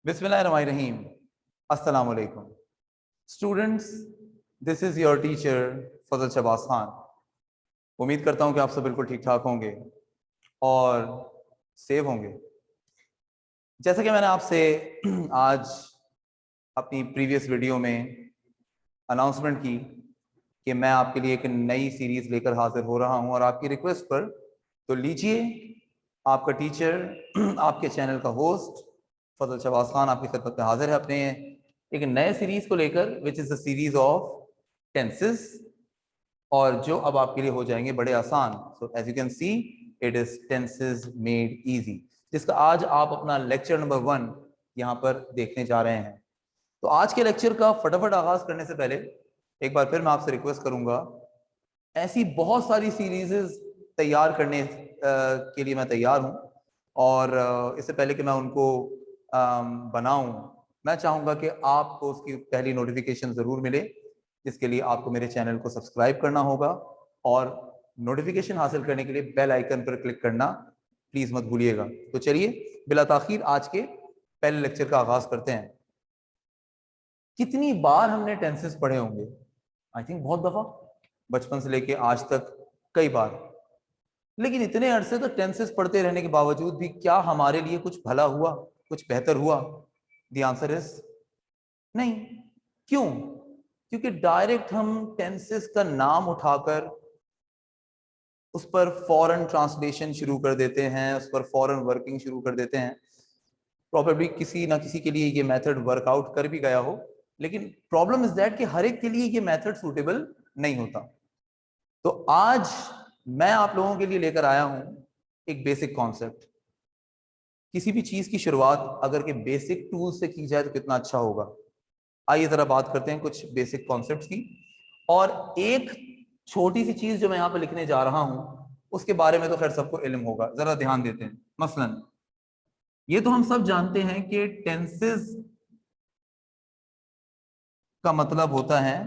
बिस्मिल्लाहिर्रहमानिर्रहीम। अस्सलाम वालेकुम students, this is your teacher Fazal Shahbaz Khan. उम्मीद करता हूँ कि आप सब बिल्कुल ठीक ठाक होंगे और सेव होंगे। जैसा कि मैंने आपसे आज अपनी प्रीवियस वीडियो में अनाउंसमेंट की कि मैं आपके लिए एक नई सीरीज़ लेकर हाजिर हो रहा हूँ और आपकी रिक्वेस्ट पर, तो लीजिए आपका टीचर आपके चैनल का होस्ट फजल शहबाज खान आपकी खिदमत में हाजिर है अपने एक नए सीरीज को लेकर, which is the series of tenses, और जो अब आपके लिए हो जाएंगे बड़े आसान। So as you can see, it is tenses made easy, जिसका आज आप अपना लेक्चर नंबर 1 यहाँ पर देखने जा रहे हैं। तो आज के लेक्चर का फटाफट आगाज करने से पहले एक बार फिर मैं आपसे रिक्वेस्ट करूंगा, ऐसी बहुत सारी सीरीजेस तैयार करने के लिए मैं तैयार हूं, और इससे पहले कि मैं उनको बनाऊं, मैं चाहूंगा कि आपको उसकी पहली नोटिफिकेशन ज़रूर मिले, जिसके लिए आपको मेरे चैनल को सब्सक्राइब करना होगा और नोटिफिकेशन हासिल करने के लिए बेल आइकन पर क्लिक करना प्लीज़ मत भूलिएगा। तो चलिए बिला ताखीर आज के पहले लेक्चर का आगाज़ करते हैं। कितनी बार हमने टेंसेस पढ़े होंगे? आई थिंक बहुत दफ़ा, बचपन से लेके आज तक कई बार। लेकिन इतने अरसे तक टेंसेस पढ़ते रहने के बावजूद भी क्या हमारे लिए कुछ भला हुआ, कुछ बेहतर हुआ? द आंसर इज नहीं। क्यों? क्योंकि डायरेक्ट हम टेंसेस का नाम उठाकर उस पर फॉरेन ट्रांसलेशन शुरू कर देते हैं, उस पर फॉरेन वर्किंग शुरू कर देते हैं। प्रॉबेबली किसी ना किसी के लिए ये मेथड वर्कआउट कर भी गया हो, लेकिन प्रॉब्लम इज दैट कि हर एक के लिए ये मेथड सूटेबल नहीं होता। तो आज मैं आप लोगों के लिए लेकर आया हूं एक बेसिक कॉन्सेप्ट। किसी भी चीज की शुरुआत अगर के बेसिक टूल से की जाए तो कितना अच्छा होगा। आइए जरा बात करते हैं कुछ बेसिक कॉन्सेप्ट्स की, और एक छोटी सी चीज जो मैं यहाँ पे लिखने जा रहा हूं उसके बारे में तो खैर सबको इल्म होगा, जरा ध्यान देते हैं। मसलन ये तो हम सब जानते हैं कि टेंसेस का मतलब होता है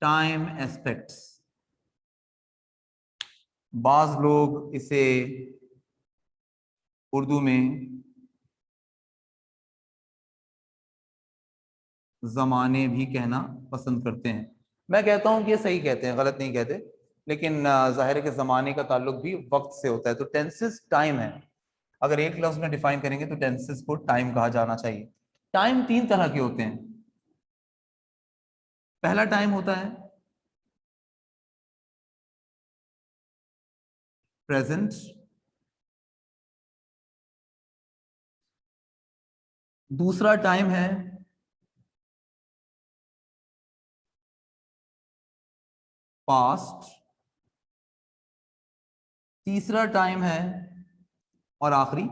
टाइम एस्पेक्ट्स। बाज लोग इसे उर्दू में जमाने भी कहना पसंद करते हैं। मैं कहता हूं कि ये सही कहते हैं, गलत नहीं कहते, लेकिन जाहिर है कि जमाने का ताल्लुक भी वक्त से होता है। तो टेंसेस टाइम है। अगर एक लफ्ज में डिफाइन करेंगे तो टेंसेस को टाइम कहा जाना चाहिए। टाइम 3 तरह के होते हैं। पहला टाइम होता है प्रेजेंट, दूसरा टाइम है पास्ट, तीसरा टाइम है और आखिरी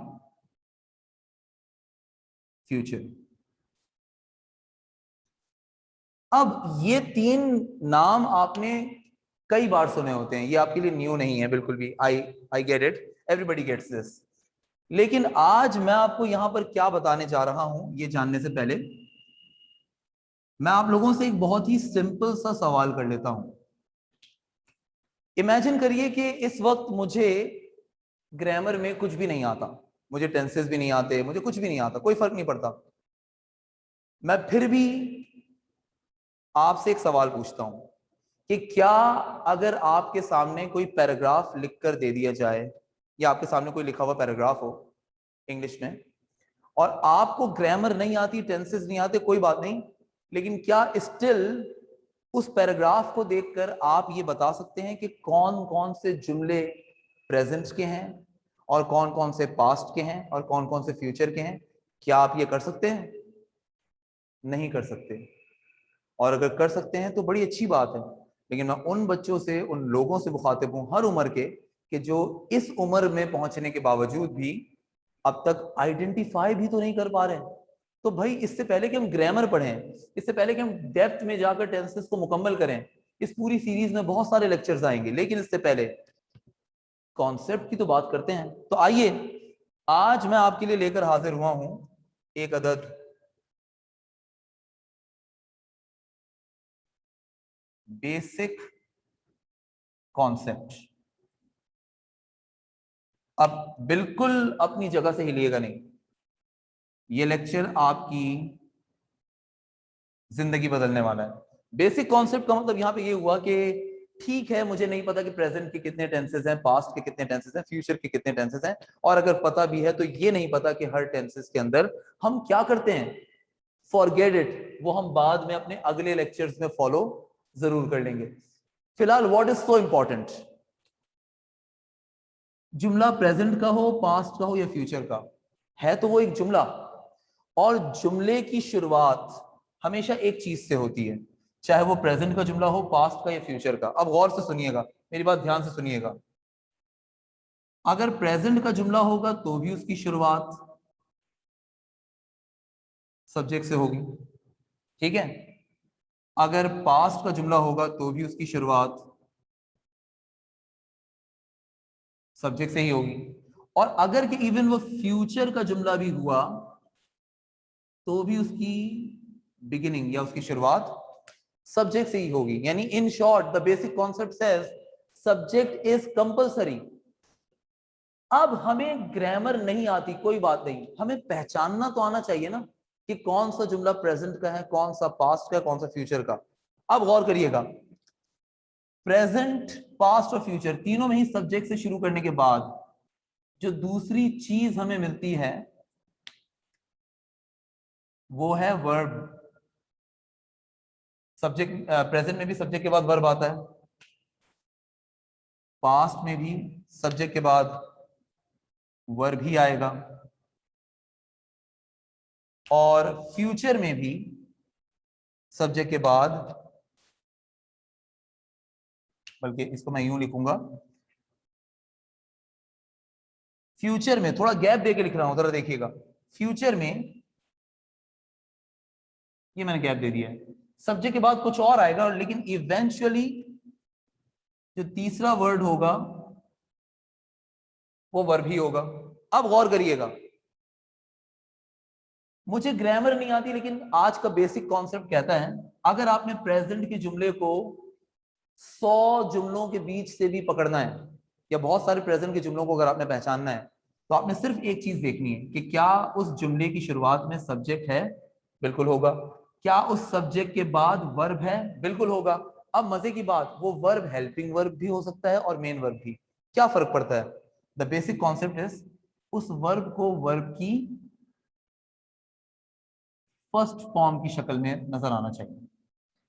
फ्यूचर। अब ये 3 नाम आपने कई बार सुने होते हैं, ये आपके लिए न्यू नहीं है बिल्कुल भी। I get it, everybody gets this. लेकिन आज मैं आपको यहां पर क्या बताने जा रहा हूं ये जानने से पहले मैं आप लोगों से एक बहुत ही सिंपल सा सवाल कर लेता हूं। इमेजिन करिए कि इस वक्त मुझे ग्रामर में कुछ भी नहीं आता, मुझे टेंसेस भी नहीं आते, मुझे कुछ भी नहीं आता, कोई फर्क नहीं पड़ता। मैं फिर भी आपसे एक सवाल पूछता हूं कि क्या अगर आपके सामने कोई पैराग्राफ लिखकर दे दिया जाए, या आपके सामने कोई लिखा हुआ पैराग्राफ हो इंग्लिश में, और आपको ग्रामर नहीं आती, टेंसेस नहीं आते, कोई बात नहीं, लेकिन क्या स्टिल उस पैराग्राफ को देखकर आप ये बता सकते हैं कि कौन कौन से जुमले प्रेजेंट के हैं और कौन कौन से पास्ट के हैं और कौन कौन से फ्यूचर के हैं? क्या आप ये कर सकते हैं? नहीं कर सकते। और अगर कर सकते हैं तो बड़ी अच्छी बात है, लेकिन मैं उन बच्चों से, उन लोगों से मुखातिब हूं हर उम्र के, कि जो इस उम्र में पहुंचने के बावजूद भी अब तक आइडेंटिफाई भी तो नहीं कर पा रहे। तो भाई इससे पहले कि हम ग्रामर पढ़ें, इससे पहले कि हम डेप्थ में जाकर टेंसेस को मुकम्मल करें, इस पूरी सीरीज में बहुत सारे लेक्चर्स आएंगे, लेकिन इससे पहले कॉन्सेप्ट की तो बात करते हैं। तो आइए, आज मैं आपके लिए लेकर हाजिर हुआ हूं एक अदद बेसिक कॉन्सेप्ट। अब बिल्कुल अपनी जगह से हिलिएगा नहीं, ये लेक्चर आपकी जिंदगी बदलने वाला है। बेसिक कॉन्सेप्ट का मतलब यहां पे ये हुआ कि ठीक है, मुझे नहीं पता कि प्रेजेंट के कितने टेंसेस हैं, पास्ट के कितने टेंसेस हैं, फ्यूचर के कितने टेंसेस हैं, और अगर पता भी है तो ये नहीं पता कि हर टेंसेस के अंदर हम क्या करते हैं। फॉरगेट इट, वो हम बाद में अपने अगले लेक्चर्स में फॉलो जरूर कर लेंगे। फिलहाल व्हाट इज सो इंपॉर्टेंट, जुमला प्रेजेंट का हो, पास्ट का हो या फ्यूचर का, है तो वो एक जुमला, और जुमले की शुरुआत हमेशा एक चीज से होती है, चाहे वो प्रेजेंट का जुमला हो, पास्ट का या फ्यूचर का। अब गौर से सुनिएगा, मेरी बात ध्यान से सुनिएगा। अगर प्रेजेंट का जुमला होगा तो भी उसकी शुरुआत सब्जेक्ट से होगी, ठीक है। अगर पास्ट का जुमला होगा तो भी उसकी शुरुआत सब्जेक्ट से ही होगी, और अगर कि इवन वो फ्यूचर का जुमला भी हुआ तो भी उसकी बिगिनिंग या उसकी शुरुआत सब्जेक्ट से ही होगी। यानी in short the basic concept says subject is compulsory. अब हमें ग्रामर नहीं आती, कोई बात नहीं, हमें पहचानना तो आना चाहिए ना कि कौन सा जुमला प्रेजेंट का है, कौन सा पास्ट का है, कौन सा फ्यूचर का। अब गौर करिएगा, प्रेजेंट, पास्ट और फ्यूचर तीनों में ही सब्जेक्ट से शुरू करने के बाद जो दूसरी चीज हमें मिलती है वो है वर्ब। सब्जेक्ट प्रेजेंट में भी सब्जेक्ट के बाद वर्ब आता है, पास्ट में भी सब्जेक्ट के बाद वर्ब ही आएगा, और फ्यूचर में भी सब्जेक्ट के बाद, बल्कि इसको मैं यूं लिखूंगा, फ्यूचर में थोड़ा गैप देके लिख रहा हूं, जरा देखिएगा, फ्यूचर में ये मैंने गैप दे दिया है, सब्जेक्ट के बाद कुछ और आएगा, लेकिन इवेंचुअली जो तीसरा वर्ड होगा वो वर्ब ही होगा। अब गौर करिएगा, मुझे ग्रामर नहीं आती, लेकिन आज का बेसिक कॉन्सेप्ट कहता है अगर आपने प्रेजेंट के जुमले को 100 जुमलों के बीच से भी पकड़ना है, या बहुत सारे प्रेजेंट के जुमलों को अगर आपने पहचानना है, तो आपने सिर्फ एक चीज देखनी है कि क्या उस जुमले की शुरुआत में सब्जेक्ट है, बिल्कुल होगा। क्या उस सब्जेक्ट के बाद वर्ब है, बिल्कुल होगा। अब मजे की बात, वो वर्ब हेल्पिंग वर्ब भी हो सकता है और मेन वर्ब भी, क्या फर्क पड़ता है। द बेसिक कॉन्सेप्ट इज उस वर्ब को वर्ब की फर्स्ट फॉर्म की शक्ल में नजर आना चाहिए,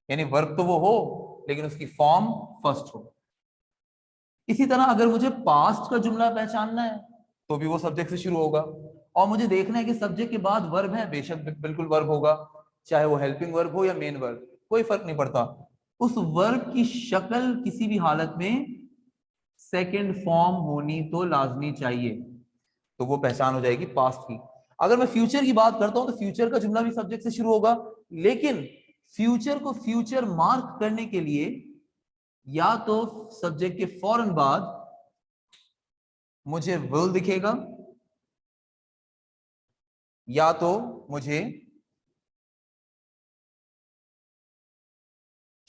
यानी वर्ब तो वो हो लेकिन उसकी फॉर्म फर्स्ट हो। इसी तरह अगर मुझे पास्ट का जुमला पहचानना है तो भी वो सब्जेक्ट से शुरू होगा, और मुझे देखना है कि सब्जेक्ट के बाद वर्ब है, बेशक बिल्कुल वर्ब होगा, चाहे वो हेल्पिंग वर्ब हो या मेन वर्ब, कोई फर्क नहीं पड़ता। उस वर्ब की शक्ल किसी भी हालत में सेकंड फॉर्म होनी तो लाजमी चाहिए, तो वो पहचान हो जाएगी पास्ट की। अगर मैं फ्यूचर की बात करता हूं तो फ्यूचर का जुमला भी सब्जेक्ट से शुरू होगा, लेकिन फ्यूचर को फ्यूचर मार्क करने के लिए या तो सब्जेक्ट के फौरन बाद मुझे विल दिखेगा, या तो मुझे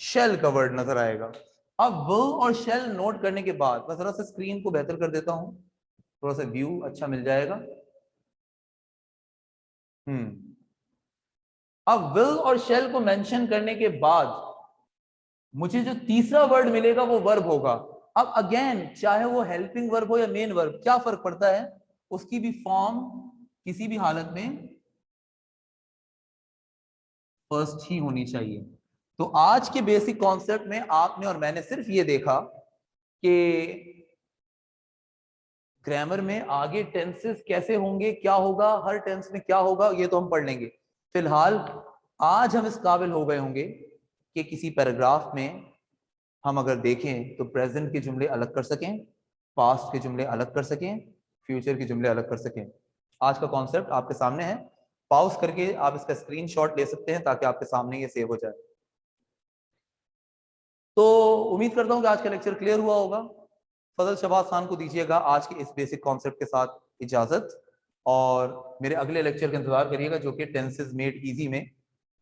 शेल का वर्ड नजर आएगा। अब विल और शेल नोट करने के बाद मैं जरा सा स्क्रीन को बेहतर कर देता हूं, थोड़ा सा व्यू अच्छा मिल जाएगा। अब विल और शेल को मेंशन करने के बाद मुझे जो तीसरा वर्ड मिलेगा वो वर्ब होगा। अब अगेन चाहे वो हेल्पिंग वर्ब हो या मेन वर्ब, क्या फर्क पड़ता है, उसकी भी फॉर्म किसी भी हालत में फर्स्ट ही होनी चाहिए। तो आज के बेसिक कॉन्सेप्ट में आपने और मैंने सिर्फ ये देखा कि ग्रामर में आगे टेंसेस कैसे होंगे, क्या होगा, हर टेंस में क्या होगा, ये तो हम पढ़ लेंगे। फिलहाल आज हम इस काबिल हो गए होंगे कि किसी पैराग्राफ में हम अगर देखें तो प्रेजेंट के जुमले अलग कर सकें, पास्ट के जुमले अलग कर सकें, फ्यूचर के जुमले अलग कर सकें। आज का कॉन्सेप्ट आपके सामने है, पॉज करके आप इसका स्क्रीनशॉट ले सकते हैं ताकि आपके सामने ये सेव हो जाए। तो उम्मीद करता हूं कि आज का लेक्चर क्लियर हुआ होगा। फजल शहबाज खान को दीजिएगा आज के इस बेसिक कॉन्सेप्ट के साथ इजाजत, और मेरे अगले लेक्चर का इंतजार करिएगा जो कि टेंसेस मेड इजी में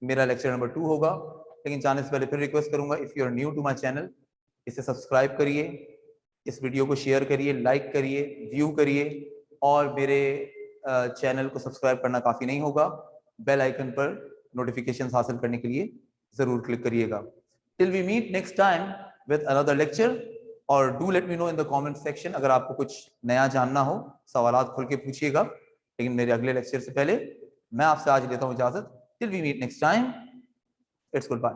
मेरा लेक्चर नंबर 2 होगा। लेकिन जाने से पहले फिर रिक्वेस्ट करूंगा, if you are new to my channel, इसे सब्सक्राइब करिए, इस वीडियो को शेयर करिए, लाइक करिए, व्यू करिए, और मेरे चैनल को सब्सक्राइब करना काफ़ी नहीं होगा, बेल आइकन पर नोटिफिकेशंस हासिल करने के लिए ज़रूर क्लिक करिएगा। Till we meet next time with another lecture, और do let me know in the comment section अगर आपको कुछ नया जानना हो, सवालात खुल के पूछिएगा। लेकिन मेरे अगले लेक्चर से पहले मैं आपसे आज लेता हूँ इजाज़त। Till we meet next time, it's good bye.